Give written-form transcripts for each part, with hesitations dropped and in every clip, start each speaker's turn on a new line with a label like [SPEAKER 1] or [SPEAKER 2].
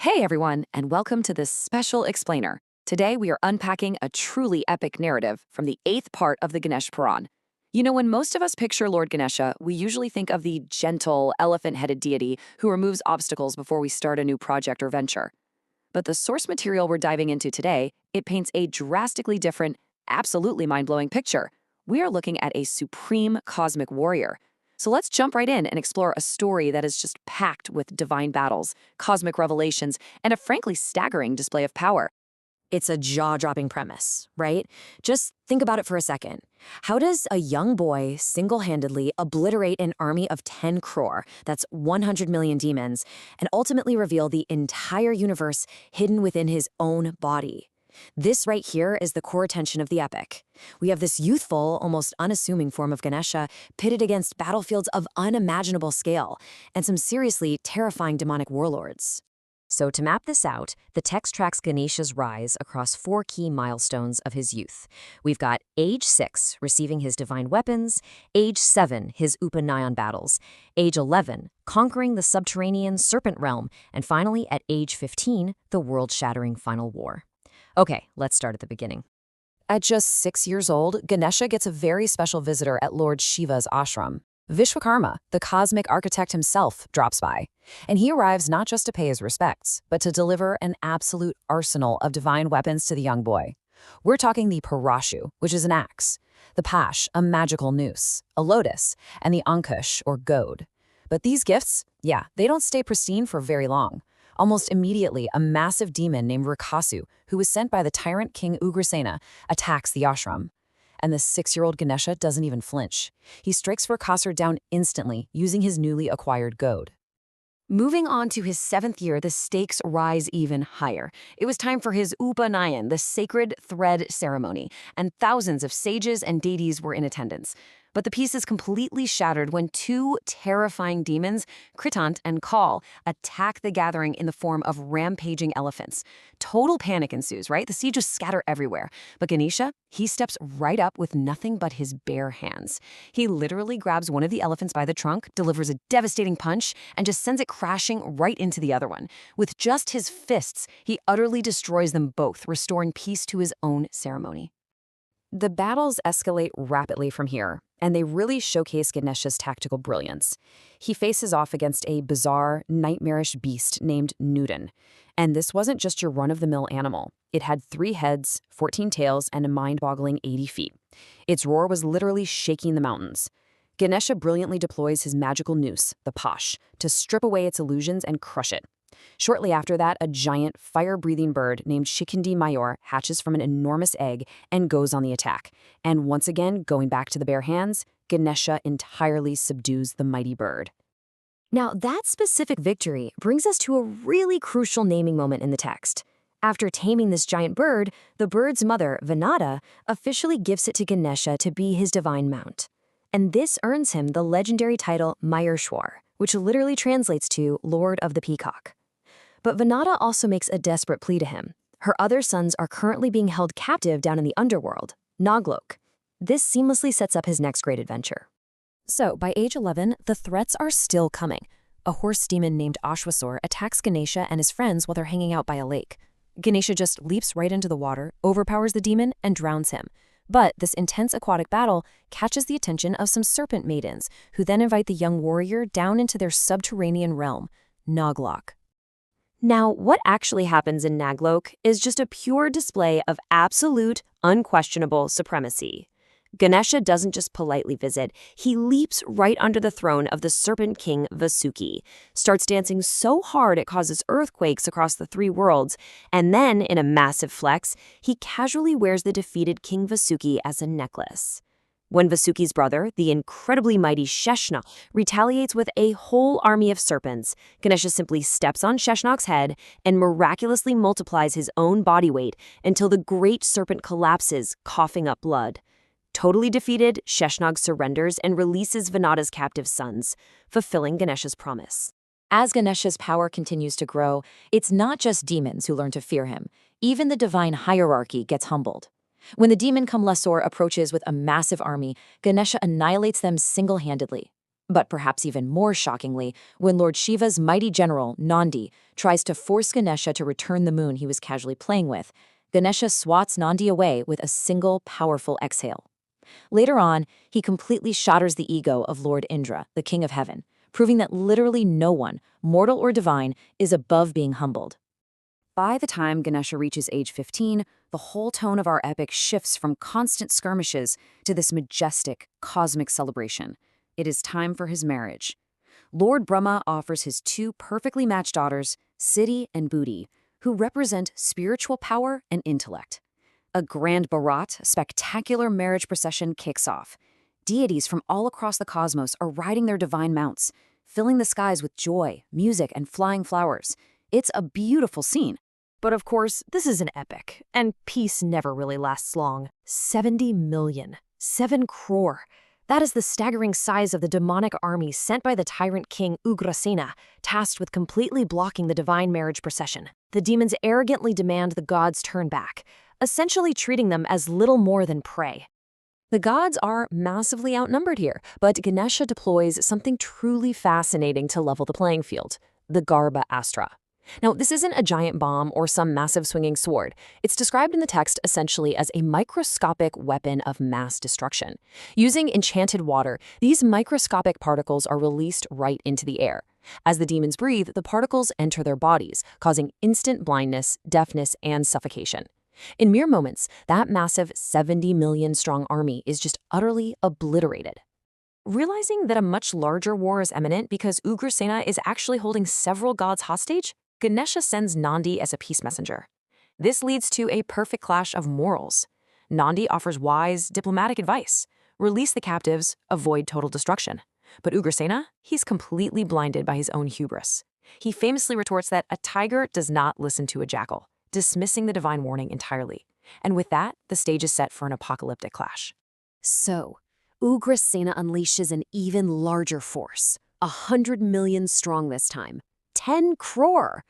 [SPEAKER 1] Hey everyone, and welcome to this special explainer. Today we are unpacking a truly epic narrative from the 8th part of the Ganeshpuran. When most of us picture Lord Ganesha, we usually think of the gentle, elephant-headed deity who removes obstacles before we start a new project or venture. But the source material we're diving into today, it paints a drastically different, absolutely mind-blowing picture. We are looking at a supreme cosmic warrior. So let's jump right in and explore a story that is just packed with divine battles, cosmic revelations, and a frankly staggering display of power.
[SPEAKER 2] It's a jaw-dropping premise, right? Just think about it for a second. How does a young boy single-handedly obliterate an army of 10 crore, that's 100 million demons, and ultimately reveal the entire universe hidden within his own body? This right here is the core tension of the epic. We have this youthful, almost unassuming form of Ganesha pitted against battlefields of unimaginable scale and some seriously terrifying demonic warlords. So to map this out, the text tracks Ganesha's rise across 4 key milestones of his youth. We've got age 6, receiving his divine weapons, age 7, his Upanayan battles, age 11, conquering the subterranean serpent realm, and finally, at age 15, the world-shattering final war. Okay, let's start at the beginning. At just 6 years old, Ganesha gets a very special visitor at Lord Shiva's ashram. Vishwakarma, the cosmic architect himself, drops by. And he arrives not just to pay his respects, but to deliver an absolute arsenal of divine weapons to the young boy. We're talking the Parashu, which is an axe, the Pash, a magical noose, a lotus, and the Ankush, or goad. But these gifts, they don't stay pristine for very long. Almost immediately, a massive demon named Rakasu, who was sent by the tyrant king Ugrasena, attacks the ashram. And the 6-year-old Ganesha doesn't even flinch. He strikes Rakasur down instantly, using his newly acquired goad. Moving on to his 7th year, the stakes rise even higher. It was time for his Upanayan, the sacred thread ceremony, and thousands of sages and deities were in attendance. But the peace is completely shattered when 2 terrifying demons, Kritant and Kal, attack the gathering in the form of rampaging elephants. Total panic ensues, right? The sieges scatter everywhere. But Ganesha, he steps right up with nothing but his bare hands. He literally grabs one of the elephants by the trunk, delivers a devastating punch, and just sends it crashing right into the other one. With just his fists, he utterly destroys them both, restoring peace to his own ceremony. The battles escalate rapidly from here, and they really showcase Ganesha's tactical brilliance. He faces off against a bizarre, nightmarish beast named Newton. And this wasn't just your run-of-the-mill animal. It had 3 heads, 14 tails, and a mind-boggling 80 feet. Its roar was literally shaking the mountains. Ganesha brilliantly deploys his magical noose, the Pash, to strip away its illusions and crush it. Shortly after that, a giant, fire-breathing bird named Shikindi Mayor hatches from an enormous egg and goes on the attack. And once again, going back to the bare hands, Ganesha entirely subdues the mighty bird. Now, that specific victory brings us to a really crucial naming moment in the text. After taming this giant bird, the bird's mother, Vinata, officially gives it to Ganesha to be his divine mount. And this earns him the legendary title Mayurshwar, which literally translates to Lord of the Peacock. But Vinata also makes a desperate plea to him. Her other sons are currently being held captive down in the underworld, Naglok. This seamlessly sets up his next great adventure. So, by age 11, the threats are still coming. A horse demon named Ashwasur attacks Ganesha and his friends while they're hanging out by a lake. Ganesha just leaps right into the water, overpowers the demon, and drowns him. But this intense aquatic battle catches the attention of some serpent maidens, who then invite the young warrior down into their subterranean realm, Naglok. Now, what actually happens in Naglok is just a pure display of absolute, unquestionable supremacy. Ganesha doesn't just politely visit, he leaps right under the throne of the serpent king Vasuki, starts dancing so hard it causes earthquakes across the 3 worlds, and then, in a massive flex, he casually wears the defeated King Vasuki as a necklace. When Vasuki's brother, the incredibly mighty Sheshna, retaliates with a whole army of serpents, Ganesha simply steps on Sheshnag's head and miraculously multiplies his own body weight until the great serpent collapses, coughing up blood. Totally defeated, Sheshnag surrenders and releases Vinata's captive sons, fulfilling Ganesha's promise. As Ganesha's power continues to grow, it's not just demons who learn to fear him. Even the divine hierarchy gets humbled. When the demon Kamlasur approaches with a massive army, Ganesha annihilates them single-handedly. But perhaps even more shockingly, when Lord Shiva's mighty general, Nandi, tries to force Ganesha to return the moon he was casually playing with. Ganesha swats Nandi away with a single powerful exhale. Later on, he completely shatters the ego of Lord Indra, the king of heaven, proving that literally no one, mortal or divine, is above being humbled. By the time Ganesha reaches age 15, the whole tone of our epic shifts from constant skirmishes to this majestic, cosmic celebration. It is time for his marriage. Lord Brahma offers his two perfectly matched daughters, Siddhi and Buddhi, who represent spiritual power and intellect. A grand Bharat, spectacular marriage procession kicks off. Deities from all across the cosmos are riding their divine mounts, filling the skies with joy, music, and flying flowers. It's a beautiful scene.
[SPEAKER 3] But of course, this is an epic, and peace never really lasts long. 70 million. 7 crore. That is the staggering size of the demonic army sent by the tyrant king Ugrasena, tasked with completely blocking the divine marriage procession. The demons arrogantly demand the gods turn back, essentially treating them as little more than prey.
[SPEAKER 2] The gods are massively outnumbered here, but Ganesha deploys something truly fascinating to level the playing field: the Garbha Astra. Now, this isn't a giant bomb or some massive swinging sword. It's described in the text essentially as a microscopic weapon of mass destruction. Using enchanted water, these microscopic particles are released right into the air. As the demons breathe, the particles enter their bodies, causing instant blindness, deafness, and suffocation. In mere moments, that massive 70 million strong army is just utterly obliterated. Realizing that a much larger war is imminent because Ugrasena is actually holding several gods hostage, Ganesha sends Nandi as a peace messenger. This leads to a perfect clash of morals. Nandi offers wise, diplomatic advice: release the captives, avoid total destruction. But Ugrasena, he's completely blinded by his own hubris. He famously retorts that a tiger does not listen to a jackal, dismissing the divine warning entirely. And with that, the stage is set for an apocalyptic clash. So, Ugrasena unleashes an even larger force, 100 million strong this time. 10 crore!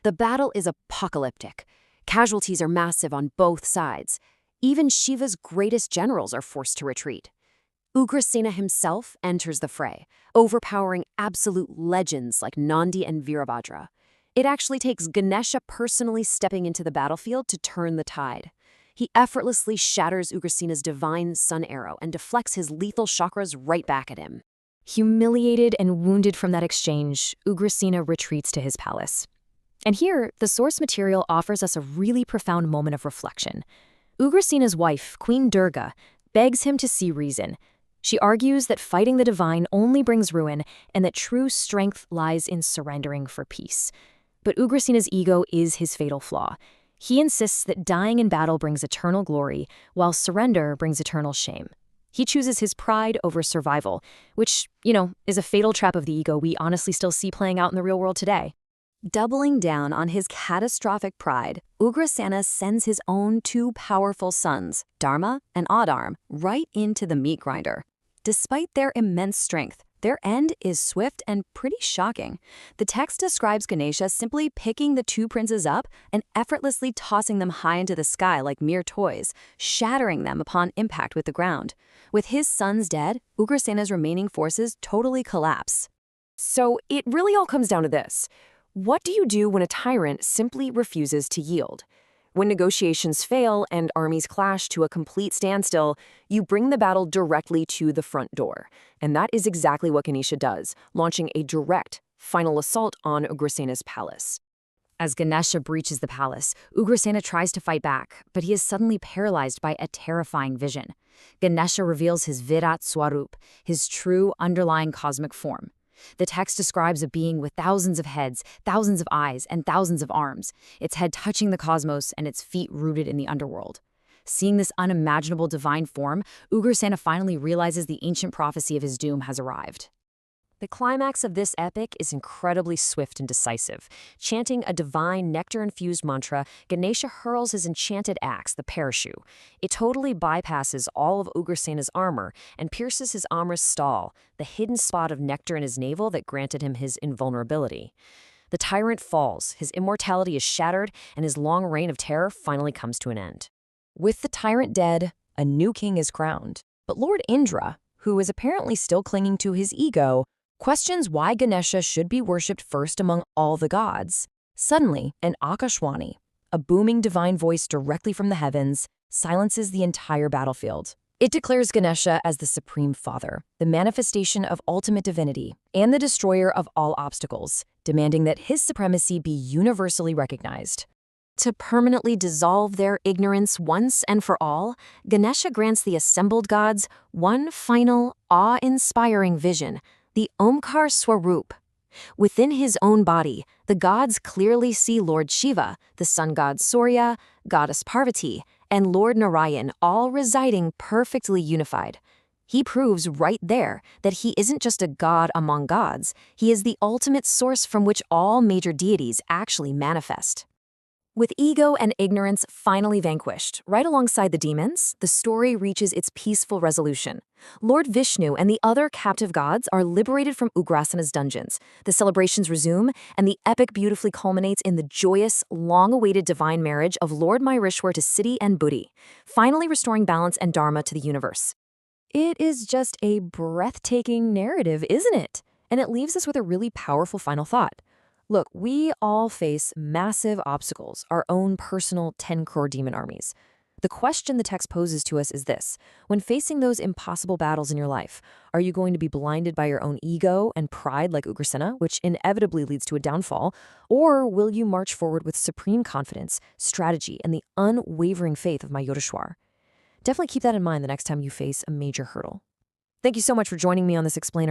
[SPEAKER 2] The battle is apocalyptic. Casualties are massive on both sides. Even Shiva's greatest generals are forced to retreat. Ugrasena himself enters the fray, overpowering absolute legends like Nandi and Virabhadra. It actually takes Ganesha personally stepping into the battlefield to turn the tide. He effortlessly shatters Ugrasena's divine sun arrow and deflects his lethal chakras right back at him. Humiliated and wounded from that exchange, Ugrasena retreats to his palace. And here, the source material offers us a really profound moment of reflection. Ugrasena's wife, Queen Durga, begs him to see reason. She argues that fighting the divine only brings ruin and that true strength lies in surrendering for peace. But Ugrasena's ego is his fatal flaw. He insists that dying in battle brings eternal glory, while surrender brings eternal shame. He chooses his pride over survival, which, is a fatal trap of the ego we honestly still see playing out in the real world today. Doubling down on his catastrophic pride, Ugrasena sends his own two powerful sons, Dharma and Adharma, right into the meat grinder. Despite their immense strength, their end is swift and pretty shocking. The text describes Ganesha simply picking the two princes up and effortlessly tossing them high into the sky like mere toys, shattering them upon impact with the ground. With his sons dead, Ugrasena's remaining forces totally collapse. So it really all comes down to this. What do you do when a tyrant simply refuses to yield? When negotiations fail and armies clash to a complete standstill, you bring the battle directly to the front door. And that is exactly what Ganesha does, launching a direct, final assault on Ugrasena's palace. As Ganesha breaches the palace, Ugrasena tries to fight back, but he is suddenly paralyzed by a terrifying vision. Ganesha reveals his Virat Swarup, his true underlying cosmic form. The text describes a being with thousands of heads, thousands of eyes, and thousands of arms, its head touching the cosmos and its feet rooted in the underworld. Seeing this unimaginable divine form, Ugrasena finally realizes the ancient prophecy of his doom has arrived. The climax of this epic is incredibly swift and decisive. Chanting a divine nectar-infused mantra, Ganesha hurls his enchanted axe, the parachute. It totally bypasses all of Ugrasena's armor and pierces his Amrit stall, the hidden spot of nectar in his navel that granted him his invulnerability. The tyrant falls, his immortality is shattered, and his long reign of terror finally comes to an end. With the tyrant dead, a new king is crowned. But Lord Indra, who is apparently still clinging to his ego, questions why Ganesha should be worshipped first among all the gods. Suddenly, an Akashwani, a booming divine voice directly from the heavens, silences the entire battlefield. It declares Ganesha as the Supreme Father, the manifestation of ultimate divinity, and the destroyer of all obstacles, demanding that his supremacy be universally recognized.
[SPEAKER 3] To permanently dissolve their ignorance once and for all, Ganesha grants the assembled gods one final, awe-inspiring vision, the Omkar Swarup. Within his own body, the gods clearly see Lord Shiva, the sun god Surya, goddess Parvati, and Lord Narayan all residing perfectly unified. He proves right there that he isn't just a god among gods, he is the ultimate source from which all major deities actually manifest. With ego and ignorance finally vanquished, right alongside the demons, the story reaches its peaceful resolution. Lord Vishnu and the other captive gods are liberated from Ugrasana's dungeons. The celebrations resume, and the epic beautifully culminates in the joyous, long-awaited divine marriage of Lord Myrishwar to Siddhi and Buddhi, finally restoring balance and dharma to the universe.
[SPEAKER 2] It is just a breathtaking narrative, isn't it? And it leaves us with a really powerful final thought. Look, we all face massive obstacles, our own personal 10 crore demon armies. The question the text poses to us is this: when facing those impossible battles in your life, are you going to be blinded by your own ego and pride like Ugrasena, which inevitably leads to a downfall, or will you march forward with supreme confidence, strategy, and the unwavering faith of Mayureshwar? Definitely keep that in mind the next time you face a major hurdle. Thank you so much for joining me on this explainer.